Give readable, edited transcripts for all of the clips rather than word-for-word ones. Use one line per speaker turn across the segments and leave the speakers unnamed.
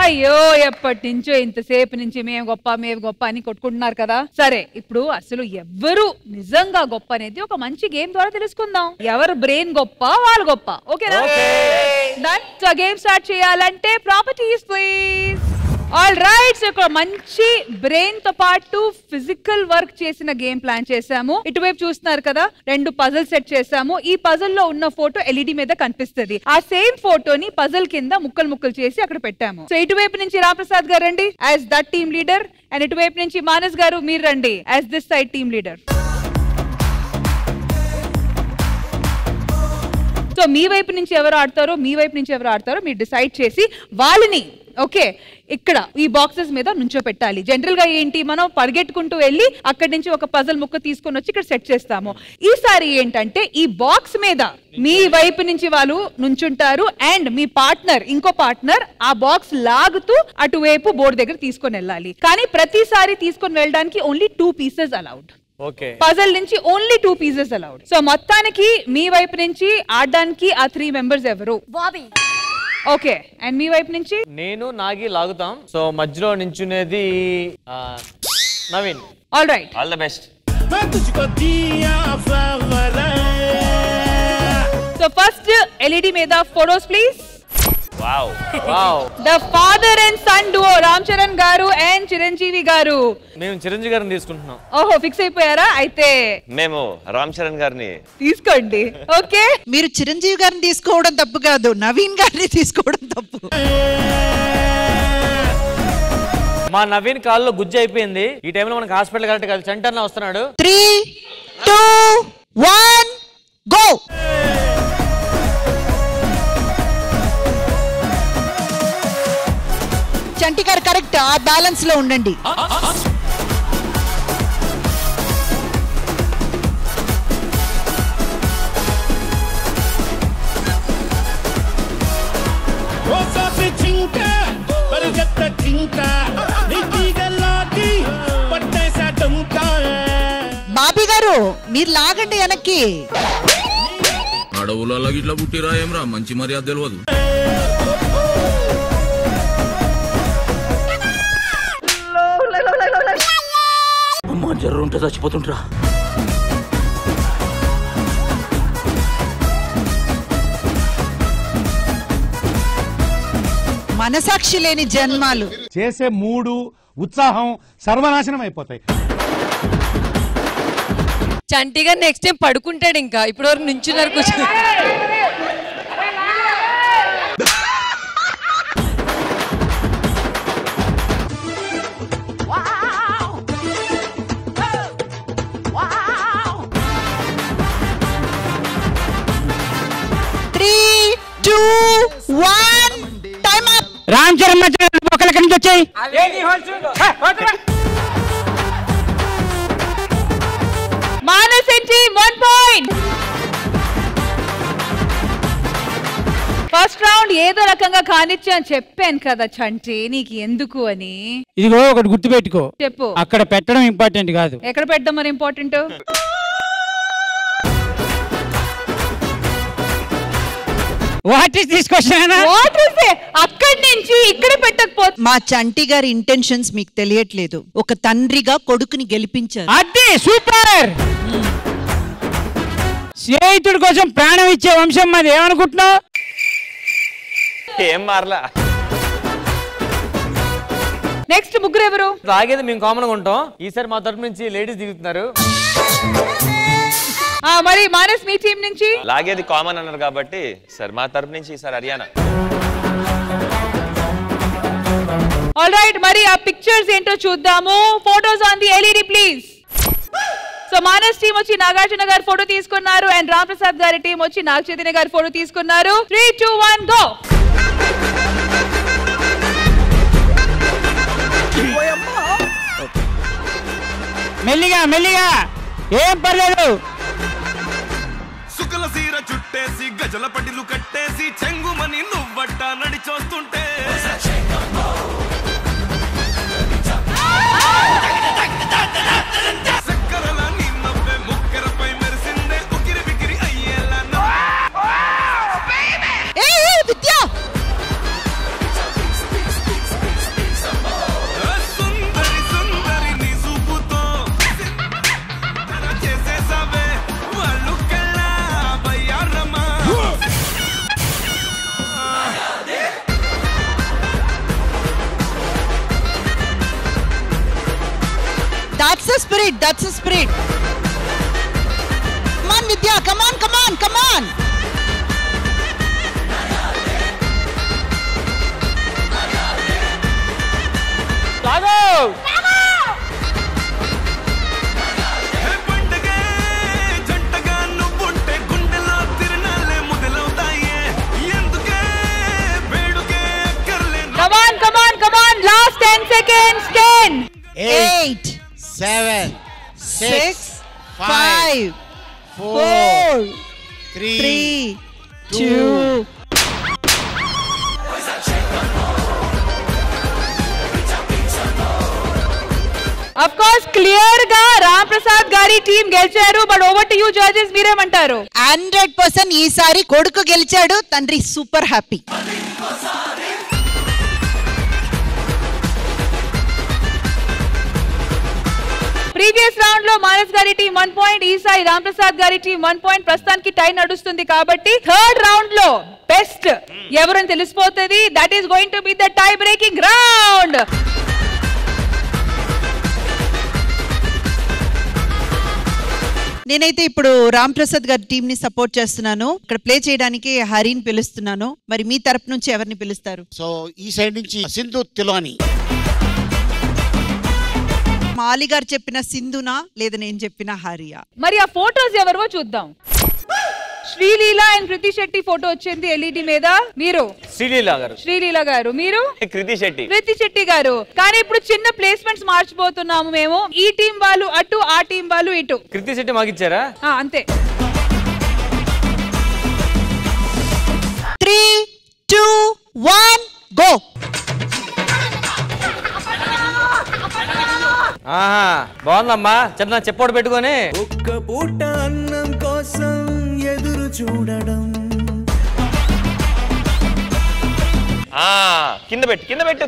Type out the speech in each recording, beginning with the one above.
అయ్యో ఎప్పటి నుంచో ఇంతసేపు నుంచి మేము గొప్ప అని కొట్టుకుంటున్నారు కదా. సరే ఇప్పుడు అసలు ఎవరు నిజంగా గొప్ప అనేది ఒక మంచి గేమ్ ద్వారా తెలుసుకుందాం. ఎవరు బ్రెయిన్ గొప్ప వాళ్ళు గొప్ప. ఓకేనా? సో గేమ్ స్టార్ట్ చేయాలంటే properties please. All right, so ఇక్కడ మంచి బ్రెయిన్ తో పాటు ఫిజికల్ వర్క్ చేసిన గేమ్ ప్లాన్ చేసాము. ఇటువైపు చూస్తున్నారు కదా, 2 పజల్ సెట్ చేసాము. ఈ పజల్ లో ఉన్న ఫోటో ఎల్ఈడి మీద కనిపిస్తుంది. ఆ సేమ్ ఫోటోని పజల్ కింద ముక్కలు చేసి అక్కడ పెట్టాము. సో ఇటువైపు నుంచి రామప్రసాద్ గారు రండి as that team leader, and ఇటువైపు నుంచి మానస్ గారు మీరు రండి as this side team leader. So మీ వైపు నుంచి ఎవరు ఆడతారో మీరు డిసైడ్ చేసి వాళ్ళని ఓకే ఇక్కడ ఈ బాక్సెస్ మీద నుంచో పెట్టాలి. జనరల్ గా ఏంటి, మనం పరిగెట్టుకుంటూ వెళ్ళి అక్కడి నుంచి ఒక పజల్ ముక్క తీసుకొని వచ్చి ఇక్కడ సెట్ చేస్తాము. ఈసారి ఏంటంటే ఈ బాక్స్ మీద మీ వైపు నుంచి వాళ్ళు నుంచుంటారు అండ్ మీ పార్ట్నర్ ఇంకో పార్ట్నర్ ఆ బాక్స్ లాగుతూ అటువైపు బోర్డు దగ్గర తీసుకొని వెళ్ళాలి. కానీ ప్రతిసారి తీసుకొని వెళ్ళడానికి ఓన్లీ 2 pieces అలౌడ్. పజల్ నుంచి ఓన్లీ 2 pieces అలౌడ్. సో మొత్తానికి మీ వైపు నుంచి ఆడడానికి ఆ 3 members ఎవరు? బాబీ. ఓకే, అండ్ మీ వైపు నుంచి
నేను నాగి లాగుతాం. సో మధ్యలో నించునేది Naveen.
All right,
all the best.
So first LED మీద photos please.
Wow
wow,
the father and son duo Ram Charan గారు అండ్ చిరంజీవి గారు.
మేము చిరంజీవి గారిని తీసుకుంటున్నాం.
ఓహో, ఫిక్స్ అయిపోయారా? అయితే
మేము రామ్ చరణ్ గారిని
తీసుకోండి. ఓకే,
మీరు చిరంజీవి గారిని తీసుకోవడం తప్పు కాదు, నవీన్ గారిని తీసుకోవడం తప్పు.
మా నవీన్ కాల్లో గుజ్జు అయిపోయింది. ఈ టైంలో మనకి హాస్పిటల్ కరెక్ట్ కాదు. సెంటర్ వస్తున్నాడు.
3, 2, 1 గో. చంటి గారు కరెక్ట్, ఆ బ్యాలెన్స్ లో ఉండండి. బాబీ గారు మీరు లాగండి వెనక్కి.
అడవులలో ఇట్లా పుట్టిరా ఏమరా, మంచి మర్యాద తెలియదు. అమ్మా జర్రు ఉంటే చచ్చిపోతుంటరా.
మనసాక్షి లేని జన్మాలు.
చేసే మూడు ఉత్సాహం సర్వనాశనం అయిపోతాయి.
చంటిగా నెక్స్ట్ టైం పడుకుంటాడు. ఇంకా ఇప్పటి వరకు నుంచున్నారు కూర్చొని.
రామ్ చరణ్ ఒకళ్ళ నుంచి వచ్చాయి.
మానస్ 1 point. ఫస్ట్ రౌండ్ ఏదో రకంగా కానిచ్చు అని చెప్పాను కదా చంటి, నీకు ఎందుకు అని.
ఇదిగో ఒకటి గుర్తు పెట్టుకో,
చెప్పు.
అక్కడ పెట్టడం ఇంపార్టెంట్ కాదు,
ఎక్కడ పెట్టడం మరి ఇంపార్టెంట్. అక్కడి నుంచి ఇక్కడ పెట్టకపోతే.
మా చంటి గారి ఇంటెన్షన్స్ మీకు తెలియట్లేదు. ఒక తండ్రిగా కొడుకుని గెలిపించారు.
అదే సూపర్. స్నేహితుడి కోసం ప్రాణం ఇచ్చే వంశం మాది. ఏమనుకుంటున్నావు?
ఏం మార్లా.
నెక్స్ట్ ముగ్గురు ఎవరు?
తాగేది మేము కామన్ గా ఉంటాం. ఈసారి మా తరపు నుంచి లేడీస్ దిగుతున్నారు.
మరి మానస్ మీ టీం నుంచి
లాగేది కామన్ అన్నారు కాబట్టి సార్ మా తరపు నుంచి ఈసారి హర్యానా.
ఆల్ రైట్, మరి ఆ పిక్చర్స్ ఏంటో చూద్దాము. Photos on the LED please. So Manas team వచ్చి నాగార్జున గారి ఫోటో తీసుకున్నారు అండ్ రామ్ ప్రసాద్ గారి టీం వచ్చి నాగ చైతన్య గారి ఫోటో తీసుకున్నారు. 3, 2, 1 గో.
మెల్లిగా మెల్లిగా, ఏం పర్లేదు.
సుకల సీర చుట్టేసి గజల పట్టిలు కట్టేసి చెంగుమని నువ్వట్ట నడిచొస్తుంటే చక్కరల నిన్నవ్వే ముక్కరపై మెరిసిందే ఉకిరి బికిరి అయ్యేలా.
విద్య That's the spirit. That's the spirit. Come on, Vidya. Come on, come on, come on.
Come on. Last 10 seconds. 10,
8,
7,
6, 5, 4, 3, 2.
Of course, clear గా రామ్ ప్రసాద్ గారి టీం గెలిచారు. But over to you judges, మీరేమంటారు?
100% ఈసారి కొడుకు గెలిచాడు, తండ్రి సూపర్ హ్యాపీ.
ప్రీవియస్ రౌండ్ లో మానస్ గారి టీం 1 పాయింట్, ఈసారి రామ్ ప్రసాద్ గారి టీం 1 పాయింట్. ప్రస్తుతానికి టై నడుస్తుంది కాబట్టి థర్డ్ రౌండ్ లో బెస్ట్ ఎవరని తెలిసిపోతుంది. That is going to be the tie breaking round.
నేనైతే ఇప్పుడు రామ్ ప్రసాద్ గారి టీం ని సపోర్ట్ చేస్తున్నాను. ఇక్కడ ప్లే చేయడానికి హరిని పిలుస్తున్నాను. మరి మీ తరపు నుంచి ఎవరిని పిలుస్తారు?
సో ఈ సైడ్ నుంచి సింధు తిలోని.
మాలి గారు చెప్పిన సింధునా లేదా నేను చెప్పిన హరియా?
మరి ఆ ఫోటోస్ ఎవరో చూద్దాం. శ్రీలీల అండ్ కృతి శెట్టి ఫోటో వచ్చింది ఎల్ఈడి మీద. మీరు శ్రీలీల గారు, మీరు కృతి శెట్టి గారు. కానీ ఇప్పుడు చిన్న ప్లేస్మెంట్స్ మార్చిపోతున్నాము మేము. ఈ టీం వాళ్ళు అటు, ఆ టీం వాళ్ళు ఇటు.
కృతి శెట్టి మాకిచ్చారా?
అంతే.
3, 2, 1 గో.
బాగుందమ్మా. చిన్న చెప్పోడు పెట్టుకొని
ఒక్క పూట అన్నం కోసం ఎదురు చూడడం.
కింద పెట్టు.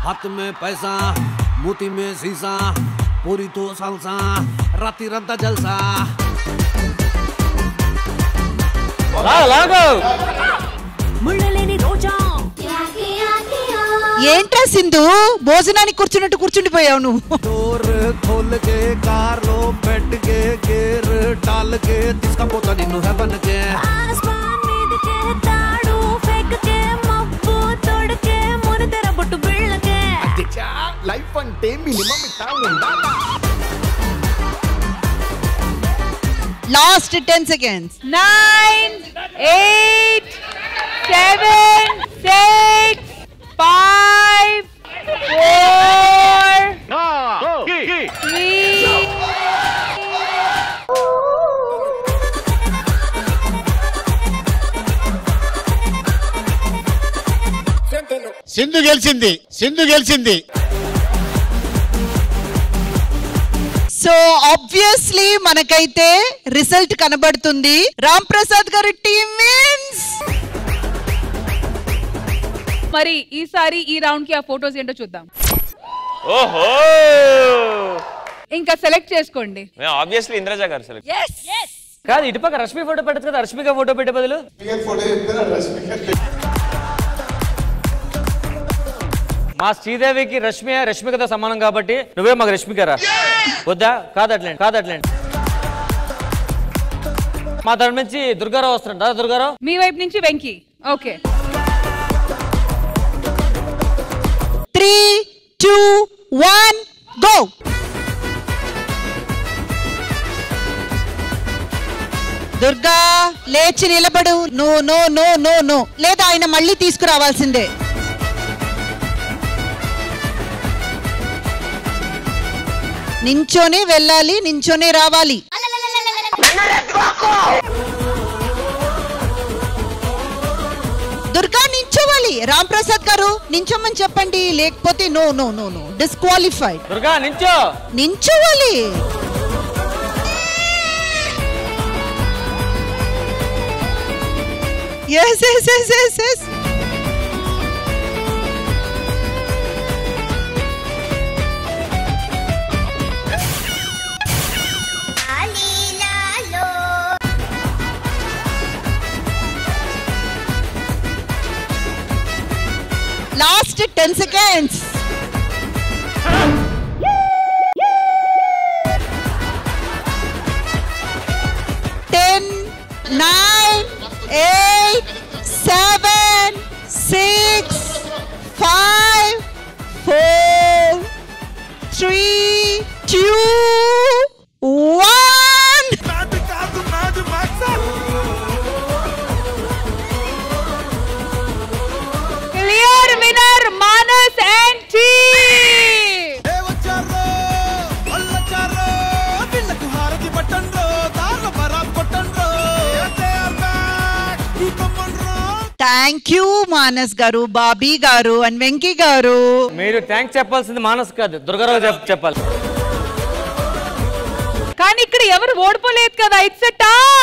हाथ में पैसा, मोती में शीशा, पूरी तो सालसा, राती रंता जलसा.
ఏంట్రా సింధు, భోజనానికి కూర్చున్నట్టు కూర్చుండిపోయావు నువ్వు.
डोर खोल के कार लो बैठ के गेर डाल के तिसका पोता निन्नु है बन के.
आसमान मीद के ताड़ू फेंक के मब्बू तोड़ के मोर तेरा बट्टू बिल्ल के.
लाइफ अंटे मिनिमम इतना ఉండాలా.
Last 10 seconds.
9, 8, 7, 6, 5, 4, 3.
సింధు గెలిచింది.
సో ఆబ్వియస్లీ మనకైతే రిజల్ట్ కనబడుతుంది. రామ్ ప్రసాద్ గారి టీం విన్స్.
మరి ఈసారి ఈ రౌండ్ కి ఆ ఫోటోస్ ఏంటో చూద్దాం.
ఓహో,
ఇంకా సెలెక్ట్ చేసుకోండి.
ఆబ్వియస్లీ ఇంద్రజ గారు సెలెక్ట్.
కాదు, ఇటుపక్క రష్మి ఫోటో పెట్టచ్చు కదా. రష్మిక ఫోటో పెట్టే బదులు మా శ్రీదేవికి రష్మికతో సమానం కాబట్టి నువ్వే మాకు రష్మికరా. వద్దా? కాదట్లేండి. మా తరపు నుంచి దుర్గారావు వస్తున్నాడు. దాదా దుర్గారావు.
మీ వైపు నుంచి వెంకీ. ఓకే.
3, 2, 1 గో. దుర్గా లేచి నిలబడు. నో లేదా ఆయన మళ్ళీ తీసుకురావాల్సిందే. నించోనే వెళ్ళాలి, నించోనే రావాలి. దుర్గా నించోవాలి. రామ్ ప్రసాద్ గారు నించోమని చెప్పండి, లేకపోతే నో డిస్క్వాలిఫైడ్.
దుర్గా
నించోవాలి. yes. 10 seconds. 10, 9, 8, 7, 6, 5, 4, 3, 2, 1.
Clear winner, Manas and team.
Thank you Manas గారు, బాబీ గారు అండ్ వెంకీ గారు.
మీరు థ్యాంక్స్ చెప్పాల్సింది మానస్ కాదు, దుర్గారావు చెప్పాలి.
కానీ ఇక్కడ ఎవరు ఓడిపోలేదు కదా, ఇట్స్ ఎ టై.